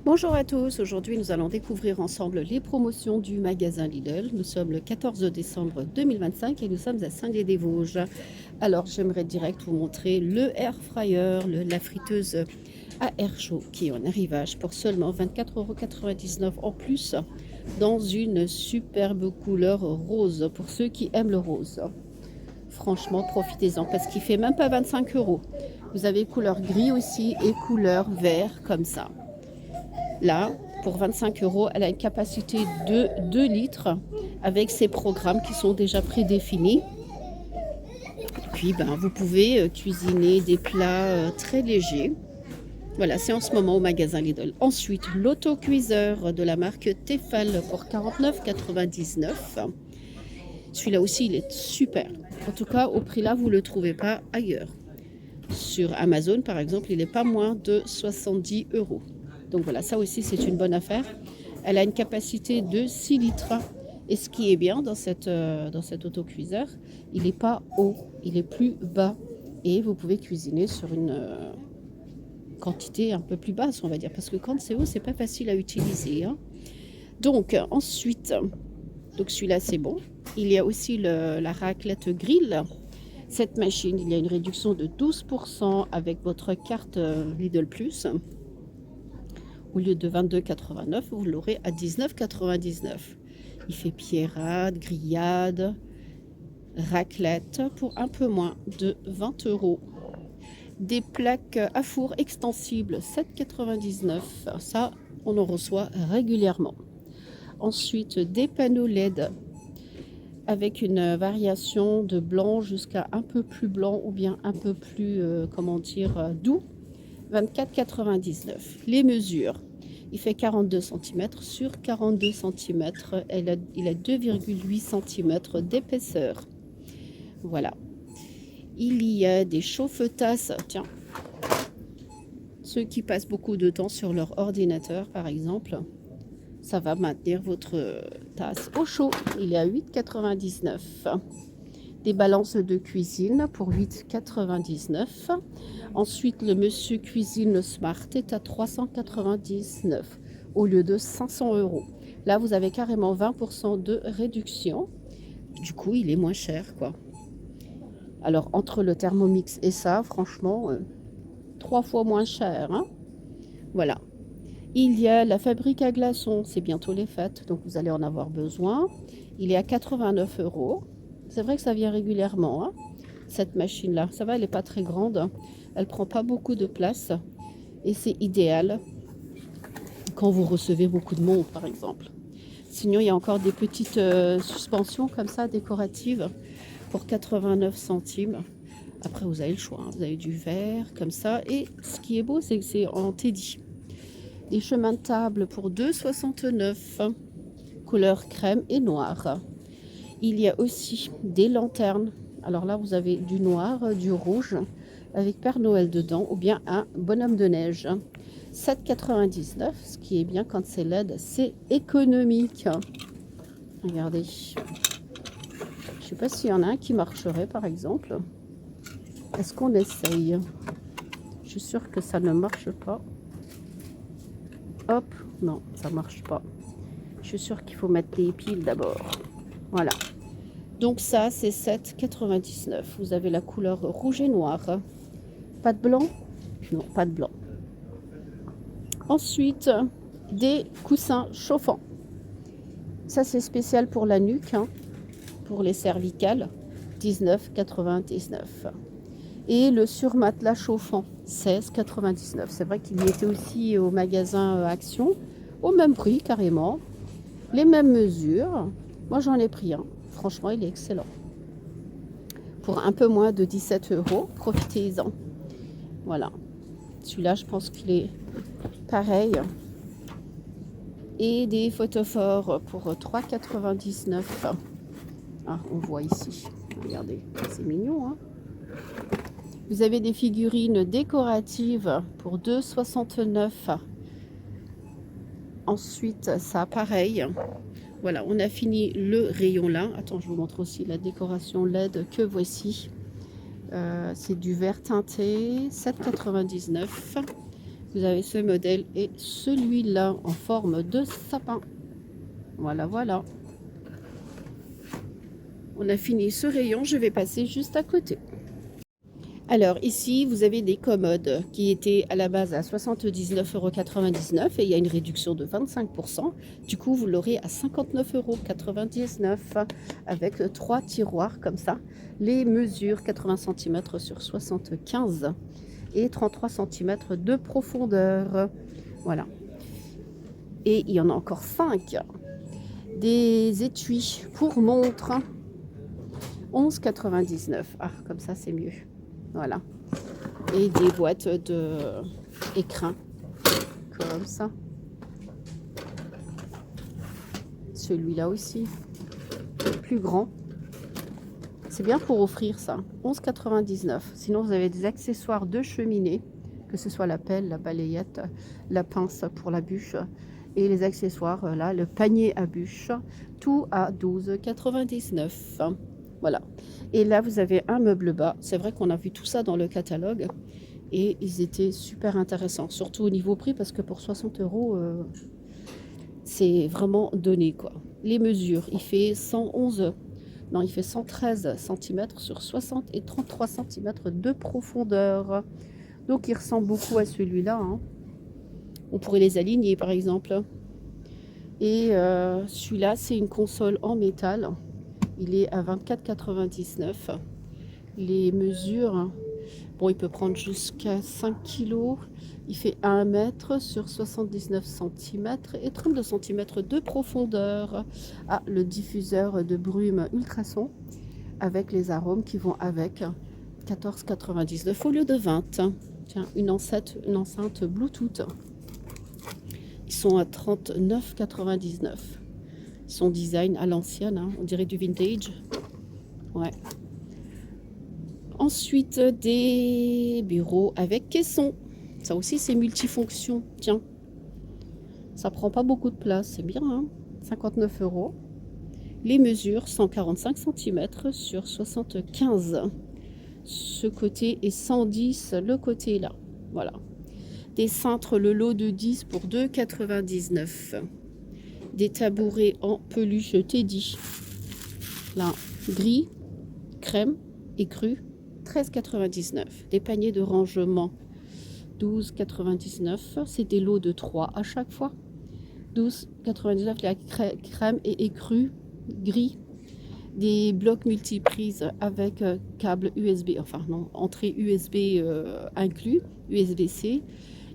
Bonjour à tous, aujourd'hui nous allons découvrir ensemble les promotions du magasin Lidl. Nous sommes le 14 décembre 2025 et nous sommes à Saint-Dié-des-Vosges. Alors j'aimerais direct vous montrer le air fryer, la friteuse à air chaud qui est en arrivage pour seulement 24,99 € en plus dans une superbe couleur rose pour ceux qui aiment le rose. Franchement, profitez-en parce qu'il fait même pas 25 euros. Vous avez couleur gris aussi et couleur vert comme ça. Là, pour 25 euros, elle a une capacité de 2 litres avec ses programmes qui sont déjà prédéfinis. Puis, vous pouvez cuisiner des plats très légers. Voilà, c'est en ce moment au magasin Lidl. Ensuite, l'autocuiseur de la marque Tefal pour 49,99 €. Celui-là aussi, il est super. En tout cas, au prix là, vous ne le trouvez pas ailleurs. Sur Amazon, par exemple, il n'est pas moins de 70 euros. Donc voilà, ça aussi, c'est une bonne affaire. Elle a une capacité de 6 litres. Et ce qui est bien dans cet autocuiseur, il n'est pas haut, il est plus bas. Et vous pouvez cuisiner sur une quantité un peu plus basse, on va dire. Parce que quand c'est haut, c'est pas facile à utiliser, hein. Donc, ensuite, celui-là, c'est bon. Il y a aussi la raclette grill. Cette machine, il y a une réduction de 12% avec votre carte Lidl Plus. Au lieu de 22,89 €, vous l'aurez à 19,99 €. Il fait pierrade, grillade, raclette pour un peu moins de 20 €. Des plaques à four extensibles, 7,99 €. Ça, on en reçoit régulièrement. Ensuite, des panneaux LED avec une variation de blanc jusqu'à un peu plus blanc ou bien un peu plus, doux, 24,99 €. Les mesures, il fait 42 cm sur 42 cm. Il a 2,8 cm d'épaisseur. Voilà. Il y a des chauffe-tasses. Tiens, ceux qui passent beaucoup de temps sur leur ordinateur, par exemple, ça va maintenir votre tasse au chaud. Il est à 8,99 €. Des balances de cuisine pour 8,99 €. Ensuite, le Monsieur Cuisine Smart est à 399 € au lieu de 500 €. Là, vous avez carrément 20% de réduction. Du coup, il est moins cher, quoi. Alors, entre le Thermomix et ça, franchement, 3 fois moins cher, hein. Voilà. Il y a la fabrique à glaçons, c'est bientôt les fêtes, donc vous allez en avoir besoin. Il est à 89 €. C'est vrai que ça vient régulièrement, hein, cette machine-là. Ça va, elle n'est pas très grande. Elle prend pas beaucoup de place. Et c'est idéal quand vous recevez beaucoup de monde, par exemple. Sinon, il y a encore des petites suspensions comme ça, décoratives, pour 89 centimes. Après, vous avez le choix, hein. Vous avez du verre, comme ça. Et ce qui est beau, c'est que c'est en teddy. Des chemins de table pour 2,69 €, couleur crème et noir. Il y a aussi des lanternes. Alors là, vous avez du noir, du rouge, avec Père Noël dedans, ou bien un bonhomme de neige. 7,99 €, ce qui est bien quand c'est LED, c'est économique. Regardez. Je ne sais pas s'il y en a un qui marcherait, par exemple. Est-ce qu'on essaye? Je suis sûre que ça ne marche pas. Hop, non, ça marche pas. Je suis sûre qu'il faut mettre les piles d'abord. Voilà. Donc ça, c'est 7,99 €. Vous avez la couleur rouge et noir. Pas de blanc? Non, pas de blanc. Ensuite, des coussins chauffants. Ça, c'est spécial pour la nuque, hein, pour les cervicales. 19,99 €. Et le surmatelas chauffant, 16,99 €. C'est vrai qu'il y était aussi au magasin Action, au même prix carrément, les mêmes mesures. Moi, j'en ai pris un. Franchement, il est excellent. Pour un peu moins de 17 €, profitez-en. Voilà. Celui-là, je pense qu'il est pareil. Et des photophores pour 3,99 €. Ah, on voit ici. Regardez, c'est mignon, hein. Vous avez des figurines décoratives pour 2,69 €. Ensuite, ça, pareil. Voilà, on a fini le rayon là. Attends, je vous montre aussi la décoration LED que voici. C'est du vert teinté, 7,99 €. Vous avez ce modèle et celui-là en forme de sapin. Voilà, voilà. On a fini ce rayon, je vais passer juste à côté. Alors ici, vous avez des commodes qui étaient à la base à 79,99 € et il y a une réduction de 25%. Du coup, vous l'aurez à 59,99 € avec 3 tiroirs comme ça. Les mesures 80 cm sur 75 et 33 cm de profondeur. Voilà. Et il y en a encore 5. Des étuis pour montre. 11,99 €. Ah, comme ça, c'est mieux. Voilà. Et des boîtes de écrins comme ça. Celui-là aussi, plus grand. C'est bien pour offrir ça. 11,99 €. Sinon, vous avez des accessoires de cheminée, que ce soit la pelle, la balayette, la pince pour la bûche et les accessoires, là, le panier à bûche, tout à 12,99 €. Voilà. Et là, vous avez un meuble bas. C'est vrai qu'on a vu tout ça dans le catalogue et ils étaient super intéressants, surtout au niveau prix parce que pour 60 €, c'est vraiment donné quoi. Les mesures, il fait 111, non, il fait 113 cm sur 60 et 33 cm de profondeur. Donc, il ressemble beaucoup à celui-là, hein. On pourrait les aligner par exemple. Et celui-là, c'est une console en métal. Il est à 24,99 €. Les mesures, bon, il peut prendre jusqu'à 5 kg. Il fait 1 mètre sur 79 cm et 32 cm de profondeur. Ah, le diffuseur de brume ultrason avec les arômes qui vont avec. 14,99 € au lieu de 20. Tiens, une enceinte Bluetooth. Ils sont à 39,99 €. Son design à l'ancienne, hein, on dirait du vintage. Ouais. Ensuite, des bureaux avec caisson. Ça aussi, c'est multifonction. Tiens, ça prend pas beaucoup de place, c'est bien, hein. 59 €. Les mesures, 145 cm sur 75. Ce côté est 110, le côté est là. Voilà. Des cintres, le lot de 10 pour 2,99 €. Des tabourets en peluche Teddy. Là, gris, crème et cru, 13,99 €. Des paniers de rangement, 12,99 €. C'est des lots de 3 à chaque fois. 12,99 €, la crème et écru, gris. Des blocs multiprises avec câble USB, enfin non, entrée USB inclus, USB-C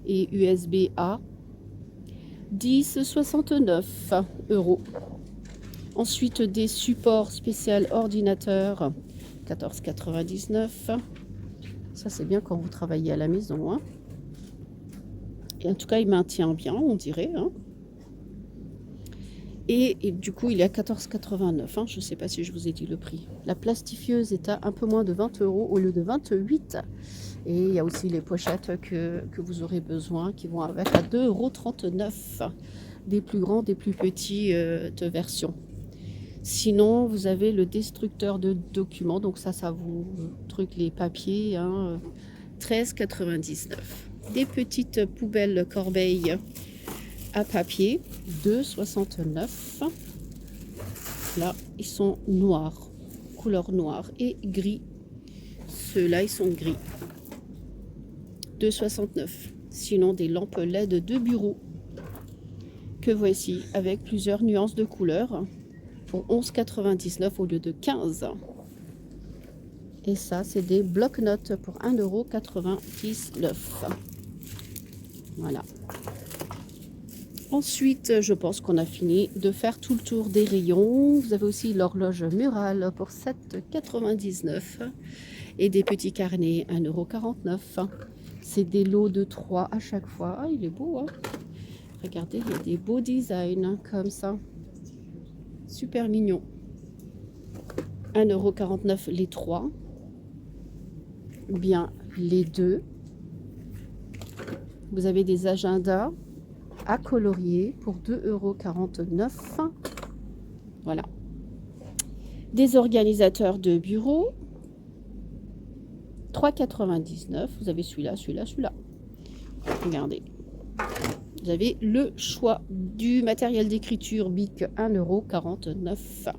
et USB-A. 10,69 €. Ensuite, des supports spécial ordinateur, 14,99 €. Ça, c'est bien quand vous travaillez à la maison, hein. Et en tout cas, il maintient bien, on dirait, hein. Et du coup, il est à 14,89 €, hein. Je ne sais pas si je vous ai dit le prix. La plastifieuse est à un peu moins de 20 € au lieu de 28 €. Et il y a aussi les pochettes que vous aurez besoin qui vont avec à 2,39 €. Des plus grands, des plus petits de version. Sinon, vous avez le destructeur de documents. Donc ça vous truc les papiers, hein, 13,99 €. Des petites poubelles corbeilles à papier, 2,69 €. Là, ils sont noirs, couleur noire et gris. Ceux-là, ils sont gris. 2,69 €. Sinon, des lampes LED de bureau que voici avec plusieurs nuances de couleurs pour 11,99 € au lieu de 15 €. Et ça, c'est des bloc-notes pour 1,99 €. Voilà. Ensuite, je pense qu'on a fini de faire tout le tour des rayons. Vous avez aussi l'horloge murale pour 7,99 € et des petits carnets 1,49 €. C'est des lots de 3 à chaque fois. Ah, il est beau, hein. Regardez, il y a des beaux designs comme ça. Super mignon. 1,49 € les 3. Bien les 2. Vous avez des agendas à colorier pour 2,49 €. Voilà. Des organisateurs de bureau, 3,99 €. Vous avez celui-là, celui-là, celui-là. Regardez. Vous avez le choix du matériel d'écriture Bic 1,49 €.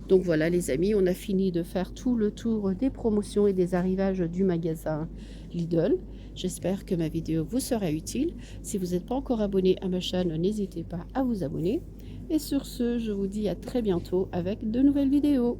Donc voilà les amis, on a fini de faire tout le tour des promotions et des arrivages du magasin Lidl. J'espère que ma vidéo vous sera utile. Si vous n'êtes pas encore abonné à ma chaîne, n'hésitez pas à vous abonner. Et sur ce, je vous dis à très bientôt avec de nouvelles vidéos.